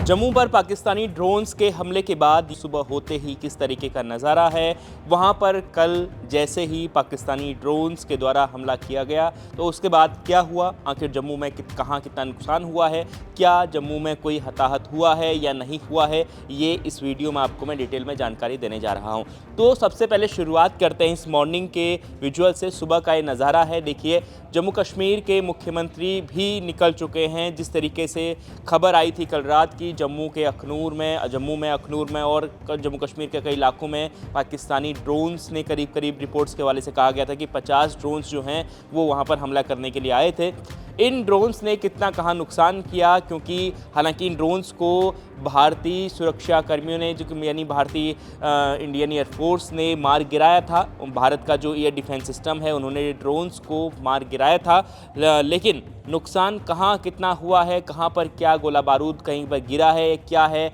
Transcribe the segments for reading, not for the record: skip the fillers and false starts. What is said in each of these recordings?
जम्मू पर पाकिस्तानी ड्रोन्स के हमले के बाद सुबह होते ही किस तरीके का नज़ारा है। वहां पर कल जैसे ही पाकिस्तानी ड्रोन्स के द्वारा हमला किया गया तो उसके बाद क्या हुआ, आखिर जम्मू में कहाँ कितना नुकसान हुआ है, क्या जम्मू में कोई हताहत हुआ है या नहीं हुआ है, ये इस वीडियो में आपको मैं डिटेल में जानकारी देने जा रहा हूँ। तो सबसे पहले शुरुआत करते हैं इस मॉर्निंग के विजुअल से। सुबह का ये नज़ारा है, देखिए जम्मू कश्मीर के मुख्यमंत्री भी निकल चुके हैं। जिस तरीके से खबर आई थी कल रात की जम्मू में अखनूर में और जम्मू कश्मीर के कई इलाकों में पाकिस्तानी ड्रोन्स ने करीब रिपोर्ट्स के हवाले से कहा गया था कि 50 ड्रोन्स जो हैं वो वहाँ पर हमला करने के लिए आए थे। इन ड्रोन्स ने कितना कहाँ नुकसान किया, क्योंकि हालांकि इन ड्रोन्स को भारतीय सुरक्षा कर्मियों ने यानी भारतीय इंडियन एयरफोर्स ने मार गिराया था। भारत का जो एयर डिफेंस सिस्टम है उन्होंने ड्रोन्स को मार गिराया था, लेकिन नुकसान कहाँ कितना हुआ है, कहाँ पर क्या गोला बारूद कहीं पर गिरा है, क्या है,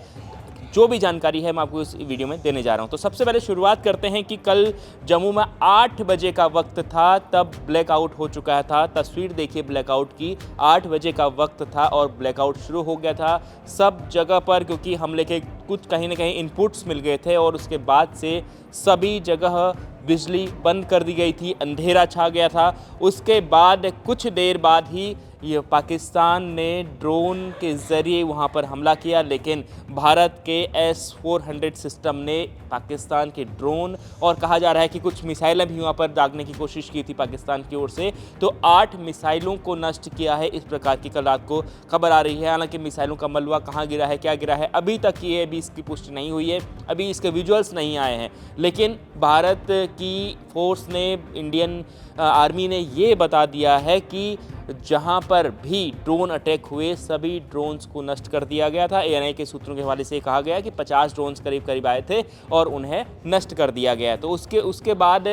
जो भी जानकारी है मैं आपको इस वीडियो में देने जा रहा हूं। तो सबसे पहले शुरुआत करते हैं कि कल जम्मू में 8 बजे का वक्त था, तब ब्लैकआउट हो चुका था। तस्वीर देखिए ब्लैकआउट की, 8 बजे का वक्त था और ब्लैकआउट शुरू हो गया था सब जगह पर, क्योंकि हमले के कुछ कहीं ना कहीं इनपुट्स मिल गए थे और उसके बाद से सभी जगह बिजली बंद कर दी गई थी, अंधेरा छा गया था। उसके बाद कुछ देर बाद ही ये पाकिस्तान ने ड्रोन के ज़रिए वहाँ पर हमला किया, लेकिन भारत के S-400 सिस्टम ने पाकिस्तान के ड्रोन और कहा जा रहा है कि कुछ मिसाइलें भी वहाँ पर दागने की कोशिश की थी पाकिस्तान की ओर से, तो 8 मिसाइलों को नष्ट किया है। इस प्रकार की कल रात को खबर आ रही है। हालांकि मिसाइलों का मलबा कहाँ गिरा है, क्या गिरा है, अभी तक ये अभी इसकी पुष्टि नहीं हुई है, अभी इसके विजुअल्स नहीं आए हैं। लेकिन भारत की फोर्स ने, इंडियन आर्मी ने ये बता दिया है कि जहां पर भी ड्रोन अटैक हुए सभी ड्रोन्स को नष्ट कर दिया गया था। एएनआई के सूत्रों के हवाले से कहा गया कि 50 ड्रोन्स करीब आए थे और उन्हें नष्ट कर दिया गया। तो उसके बाद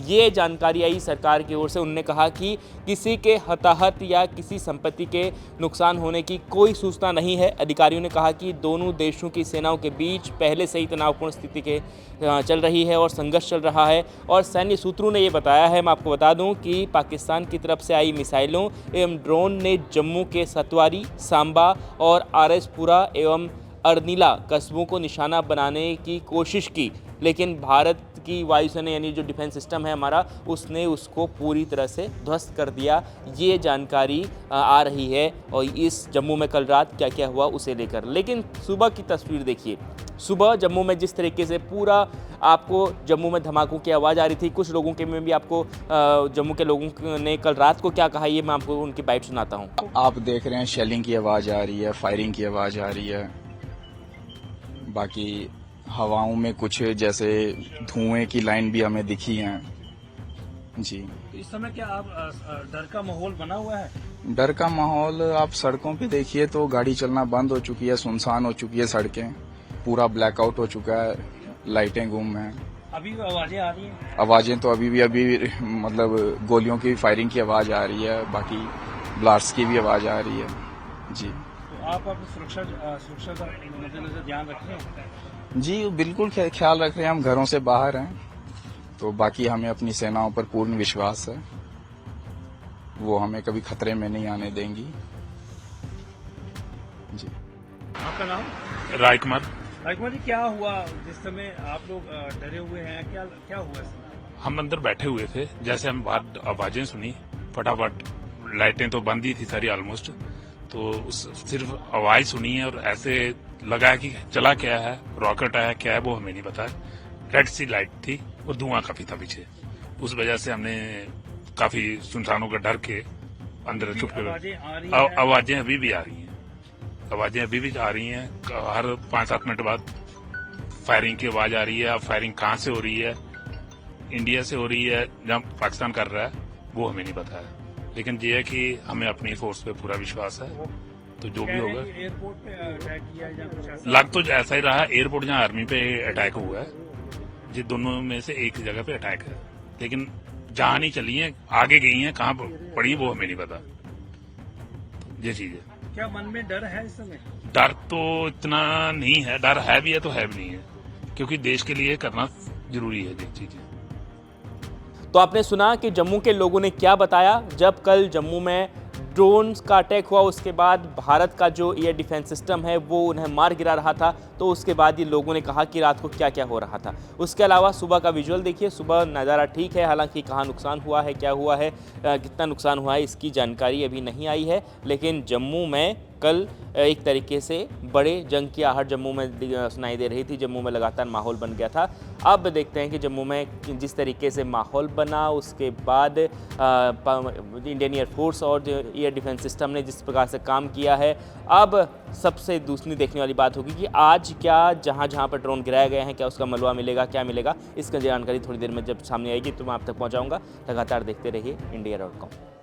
ये जानकारी आई सरकार की ओर से। उन्होंने कहा कि किसी के हताहत या किसी संपत्ति के नुकसान होने की कोई सूचना नहीं है। अधिकारियों ने कहा कि दोनों देशों की सेनाओं के बीच पहले से ही तनावपूर्ण स्थिति के चल रही है और संघर्ष चल रहा है। और सैन्य सूत्रों ने ये बताया है, मैं आपको बता दूं कि पाकिस्तान की तरफ से आई मिसाइलों एवं ड्रोन ने जम्मू के सतवारी, सांबा और आरएसपुरा एवं अर्निला कस्बों को निशाना बनाने की कोशिश की, लेकिन भारत की वायुसेना यानी जो डिफेंस सिस्टम है हमारा, उसने उसको पूरी तरह से ध्वस्त कर दिया। ये जानकारी आ रही है और इस जम्मू में कल रात क्या क्या हुआ उसे लेकर। लेकिन सुबह की तस्वीर देखिए, सुबह जम्मू में जिस तरीके से पूरा आपको जम्मू में धमाकों की आवाज़ आ रही थी। कुछ लोगों के में भी आपको जम्मू के लोगों ने कल रात को क्या कहा, ये मैं आपको उनकी बाइट सुनाता हूँ। आप देख रहे हैं शेलिंग की आवाज़ आ रही है, फायरिंग की आवाज़ आ रही है, बाकी हवाओं में कुछ जैसे धुएं की लाइन भी हमें दिखी है जी। इस समय क्या आप डर का माहौल बना हुआ है? डर का माहौल आप सड़कों पे देखिए तो गाड़ी चलना बंद हो चुकी है, सुनसान हो चुकी है सड़कें, पूरा ब्लैकआउट हो चुका है, लाइटें गुम हैं। अभी भी आवाजें आ रही हैं? आवाजें तो अभी मतलब गोलियों की फायरिंग की आवाज़ आ रही है, बाकी ब्लास्ट की भी आवाज़ आ रही है जी। तो आप अपनी सुरक्षा का मद्देनजर ध्यान रखें? जी बिल्कुल ख्याल रख रहे हैं। हम घरों से बाहर हैं, तो बाकी हमें अपनी सेनाओं पर पूर्ण विश्वास है, वो हमें कभी खतरे में नहीं आने देंगी जी। आपका नाम? राजकुमार जी, क्या हुआ जिस समय आप लोग डरे हुए हैं? क्या हुआ? हम अंदर बैठे हुए थे, जैसे हम बाहर आवाजें सुनी, फटाफट लाइटें तो बंद ही थी सारी ऑलमोस्ट, तो सिर्फ आवाज सुनी है और ऐसे लगा है कि चला क्या है, रॉकेट आया क्या है वो हमें नहीं पता। रेड सी लाइट थी और धुआं काफी था पीछे, उस वजह से हमने काफी सुनसानों का डर के अंदर चुप कर। आवाजें अभी भी आ रही हैं, आवाजें अभी भी आ रही हैं। हर 5-7 मिनट बाद फायरिंग की आवाज आ रही है। अब फायरिंग कहाँ से हो रही है, इंडिया से हो रही है जहाँ पाकिस्तान कर रहा है वो हमें नहीं पता है, लेकिन ये है कि हमें अपनी फोर्स पे पूरा विश्वास है, तो जो भी होगा। एयरपोर्ट पे अटैक किया या कुछ ऐसा? लग तो ऐसा ही रहा, एयरपोर्ट जहाँ आर्मी पे अटैक हुआ है, ये दोनों में से एक जगह पे अटैक है, लेकिन जहाँ नहीं चली है आगे गई हैं, कहाँ पड़ी वो हमें नहीं पता। ये चीज है। क्या मन में डर है इस समय? डर तो इतना नहीं है, डर है भी है तो है भी नहीं है, क्योंकि देश के लिए करना जरूरी है ये चीजें। तो आपने सुना कि जम्मू के लोगों ने क्या बताया जब कल जम्मू में ड्रोन का अटैक हुआ उसके बाद भारत का जो एयर डिफेंस सिस्टम है वो उन्हें मार गिरा रहा था, तो उसके बाद ये लोगों ने कहा कि रात को क्या क्या हो रहा था। उसके अलावा सुबह का विजुअल देखिए, सुबह नज़ारा ठीक है, हालांकि कहाँ नुकसान हुआ है, क्या हुआ है, कितना नुकसान हुआ है इसकी जानकारी अभी नहीं आई है। लेकिन जम्मू में कल एक तरीके से बड़े जंग की आहट जम्मू में सुनाई दे रही थी। जम्मू में लगातार माहौल बन गया था। अब देखते हैं कि जम्मू में जिस तरीके से माहौल बना, उसके बाद इंडियन एयरफोर्स और जो एयर डिफेंस सिस्टम ने जिस प्रकार से काम किया है, अब सबसे दूसरी देखने वाली बात होगी कि आज क्या जहाँ जहाँ पर ड्रोन गिराए गए हैं क्या उसका मलबा मिलेगा, क्या मिलेगा, इसका जानकारी थोड़ी देर में जब सामने आएगी तो मैं आप तक पहुँचाऊँगा। लगातार देखते रहिए India.com।